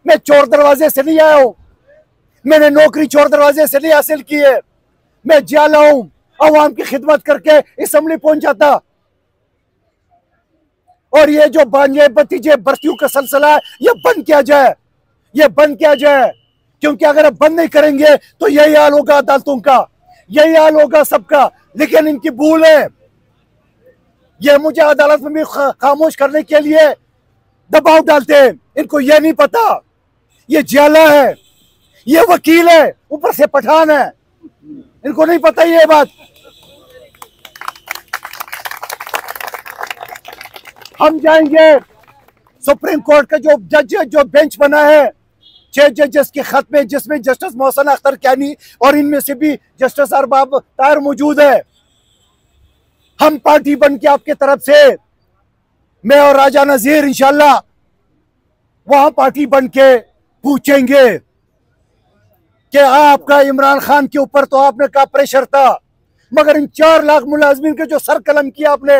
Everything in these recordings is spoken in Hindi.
मैं चोर दरवाजे से नहीं आया हूं, मैंने नौकरी चोर दरवाजे से नहीं हासिल की है। मैं जियाला हूं, अवाम की खिदमत करके असेंबली पहुंच जाता। और ये जो बांझे भतीजे भर्तियों का सिलसिला है, ये बंद किया जाए, ये बंद किया जाए। क्योंकि अगर आप बंद नहीं करेंगे तो यही हाल होगा अदालतों का, यही हाल होगा सबका। लेकिन इनकी भूल है, ये मुझे अदालत में भी खामोश करने के लिए दबाव डालते हैं। इनको ये नहीं पता ये जियाला है, ये वकील है, ऊपर से पठान है, इनको नहीं पता ये बात। हम जाएंगे सुप्रीम कोर्ट का जो जज जो बेंच बना है 6 जजेस के खत में, जिसमें जस्टिस मोहसिन अख्तर कैनी और इनमें से भी जस्टिस अरबाब ताहिर मौजूद है। हम पार्टी बन के आपके तरफ से, मैं और राजा नजीर इंशाल्लाह वहां पार्टी बन के पूछेंगे कि आपका इमरान खान के ऊपर तो आपने कहा प्रेशर था, मगर इन 4 लाख मुलाजमीन के जो सर कलम किया आपने,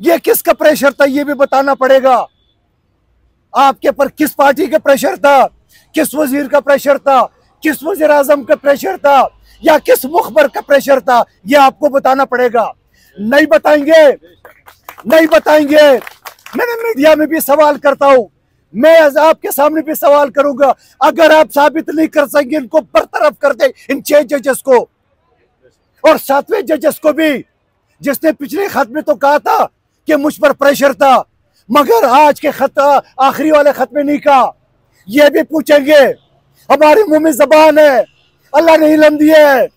ये किसका प्रेशर था ये भी बताना पड़ेगा। आपके पर किस पार्टी का प्रेशर था, किस वजीर का प्रेशर था, किस वजीर आजम का प्रेशर था, या किस मुखबर का प्रेशर था, ये आपको बताना पड़ेगा। नहीं बताएंगे, नहीं बताएंगे। मैंने मीडिया में भी सवाल करता हूं, मैं आपके सामने भी सवाल करूंगा। अगर आप साबित नहीं कर सकेंगे, इनको बरतरफ कर दे, इन 6 जजेस को और 7वें जजेस को भी, जिसने पिछले खत में तो कहा था कि मुझ पर प्रेशर था, मगर आज के खत आखिरी वाले खत में नहीं कहा। ये भी पूछेंगे। हमारे मुंह में जबान है, अल्लाह ने इल्म दिए है,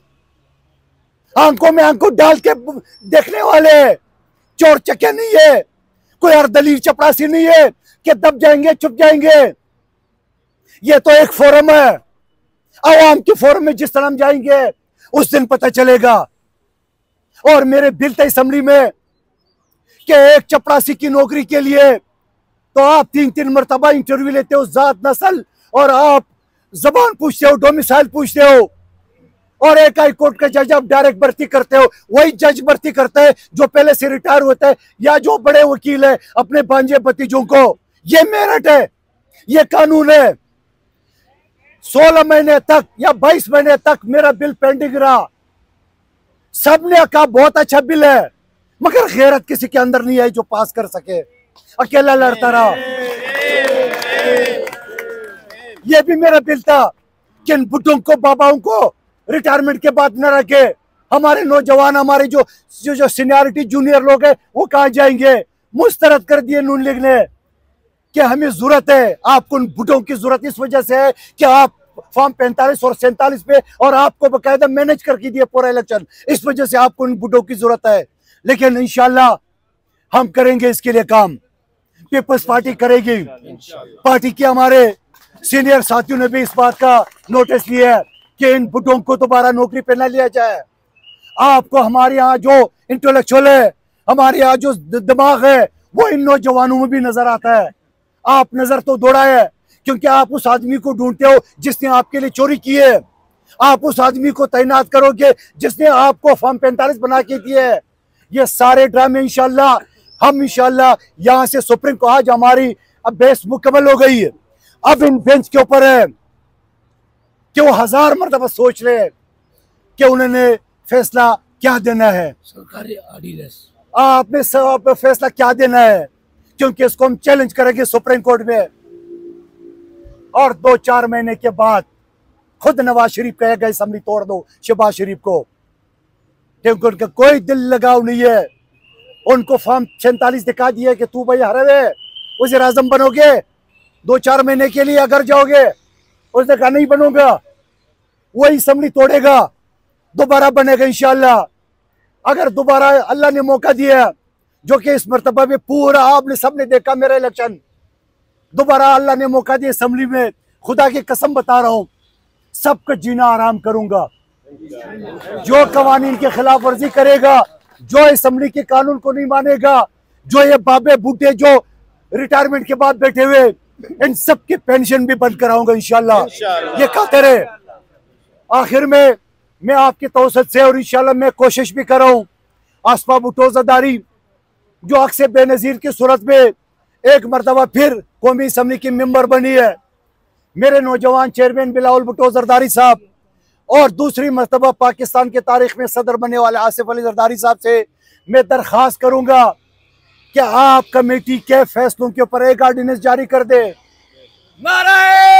आंखों में आंखों डाल के देखने वाले, चोर चके नहीं है, कोई अर्दलील चपरासी नहीं है कि दब जाएंगे चुप जाएंगे। ये तो एक फोरम है, आवाम के फोरम में जिस तरह हम जाएंगे उस दिन पता चलेगा। और मेरे बिल थे असेंबली में कि एक चपरासी की नौकरी के लिए तो आप 3-3 मरतबा इंटरव्यू लेते हो, जात नस्ल, और आप जबान पूछते हो, डोमिसाइल पूछते हो, और एक हाई कोर्ट का जज आप डायरेक्ट भर्ती करते हो। वही जज भर्ती करता है जो पहले से रिटायर होता है या जो बड़े वकील है अपने भांजे भतीजों को। ये मेरिट है, ये कानून है। 16 महीने तक या 22 महीने तक मेरा बिल पेंडिंग रहा। सबने कहा बहुत अच्छा बिल है, मगर गैरत किसी के अंदर नहीं आई जो पास कर सके, अकेला लड़ता रहा। यह भी मेरा बिल था कि इन बुड्ढों को, बाबाओं को रिटायरमेंट के बाद न रखे। हमारे नौजवान, हमारे जो सीनियरिटी जूनियर लोग हैं वो कहाँ जाएंगे। मुस्तरद कर दिए नून लीग ने कि हमें जरूरत है, आपको उन बुड्ढों की जरूरत इस वजह से है कि आप फॉर्म 45 और 47 पे, और आपको बकायदा मैनेज करके दिए पूरा इलेक्शन, इस वजह से आपको उन बुड्ढों की जरूरत है। लेकिन इंशाल्लाह हम करेंगे इसके लिए काम, पीपल्स पार्टी करेगी। पार्टी के हमारे सीनियर साथियों ने भी इस बात का नोटिस लिया है कि इन बुड्ढों को दोबारा नौकरी पे न लिया जाए। आपको हमारे यहाँ जो इंटेलेक्चुअल है, हमारे यहाँ जो दिमाग है, वो इन नौजवानों में भी नजर आता है। आप नजर तो दौड़ा है, क्योंकि आप उस आदमी को ढूंढते हो जिसने आपके लिए चोरी की है। आप उस आदमी को तैनात करोगे जिसने आपको फॉर्म 45 बना के दिए है। ये सारे ड्रामे इंशाल्लाह हम इंशाल्लाह यहाँ से सुप्रीम को, आज हमारी अब बेस मुकम्मल हो गई है, अब इन बेंच के ऊपर है कि वो 1000 मरतबा सोच रहे हैं कि उन्होंने फैसला क्या देना है, सरकारी ऑर्डिनेंस आपने सब फैसला क्या देना है, क्योंकि इसको हम चैलेंज करेंगे सुप्रीम कोर्ट में। और 2-4 महीने के बाद खुद नवाज शरीफ कहेगा असेंबली तोड़ दो शहबाज शरीफ को, क्योंकि उनका कोई दिल लगाव नहीं है। उनको फॉर्म 46 दिखा दिया कि तू भाई हरवे वज़ीर आज़म बनोगे, 2-4 महीने के लिए अगर जाओगे, उसने कहा नहीं बनूंगा, वही असेंबली तोड़ेगा, दोबारा बनेगा इंशाल्लाह। अगर दोबारा अल्लाह ने मौका दिया, जो कि इस मरतबा में पूरा आपने सबने देखा मेरा इलेक्शन, दोबारा अल्लाह ने मौका दिया असेंबली में, खुदा की कसम बता रहा हूँ सबका जीना आराम करूंगा। जो कवानीन की खिलाफ वर्जी करेगा, जो असेंबली के कानून को नहीं मानेगा, जो ये बाबे बूढ़े जो रिटायरमेंट के बाद बैठे हुए, इन सब की पेंशन भी बंद कराऊंगा इंशाल्लाह। ये खातिर है। आखिर में मैं आपकी तौसत से और इंशाल्लाह मैं कोशिश भी कर रहा हूँ, असबाब उठोजदारी जो अक्सर बेनजीर की सूरत में एक मरतबा फिर कौमी असम्बली की मेंबर बनी है मेरे नौजवान चेयरमैन बिलावल भुट्टो जरदारी साहब, और दूसरी मरतबा पाकिस्तान की तारीख में सदर बनने वाले आसिफ अली जरदारी साहब से मैं दरख्वास्त करूंगा कि आप कमेटी के फैसलों के ऊपर एक ऑर्डिनेंस जारी कर दे। नारे